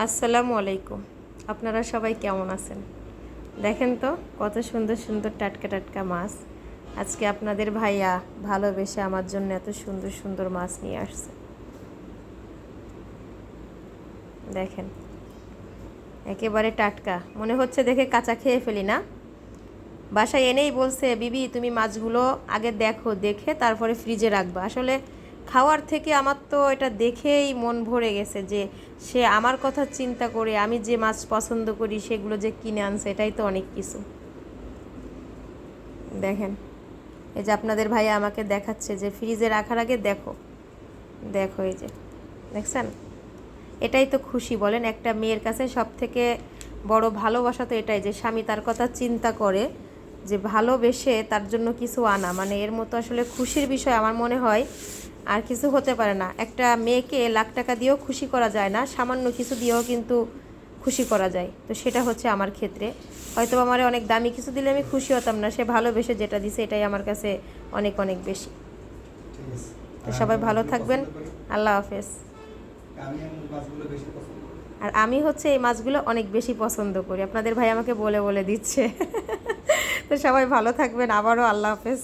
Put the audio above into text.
আসসালামু আলাইকুম। আপনারা সবাই কেমন আছেন? দেখেন তো কত সুন্দর সুন্দর টাটকা টাটকা মাছ। আজকে আপনাদের ভাইয়া ভালোবেসে আমার জন্য এত সুন্দর সুন্দর মাছ নিয়ে আসছে। দেখেন, একেবারে টাটকা মনে হচ্ছে, দেখে কাঁচা খেয়ে ফেলি না। বাসায় এনেই বলছে, বিবি তুমি মাছগুলো আগে দেখো, দেখে তারপরে ফ্রিজে রাখবা। আসলে খাওয়ার থেকে আমার তো এটা দেখেই মন ভরে গেছে যে সে আমার কথা চিন্তা করে আমি যে মাছ পছন্দ করি সেগুলো যে কিনে আনছে, এটাই তো অনেক কিছু। দেখেন, এই যে আপনাদের ভাইয়া আমাকে দেখাচ্ছে যে ফ্রিজে রাখার আগে দেখো দেখো, এই যে দেখছেন, এটাই তো খুশি বলেন একটা মেয়ের কাছে। সব থেকে বড় ভালোবাসা তো এটাই যে স্বামী তার কথা চিন্তা করে, যে ভালোবেসে তার জন্য কিছু আনা। মানে এর মতো আসলে খুশির বিষয় আমার মনে হয় আর কিছু হতে পারে না। একটা মেয়েকে লাখ টাকা দিয়েও খুশি করা যায় না, সামান্য কিছু দিয়েও কিন্তু খুশি করা যায়। তো সেটা হচ্ছে আমার ক্ষেত্রে। হয়তো আমার অনেক দামি কিছু দিলে আমি খুশি হতাম না, সে ভালোবেসে যেটা দিছে এটাই আমার কাছে অনেক অনেক বেশি। তো সবাই ভালো থাকবেন। আল্লাহ হাফেজ। আর আমি হচ্ছে এই মাছগুলো অনেক বেশি পছন্দ করি, আপনাদের ভাই আমাকে বলে বলে দিচ্ছে। তো সবাই ভালো থাকবেন, আবারও আল্লাহ হাফেজ।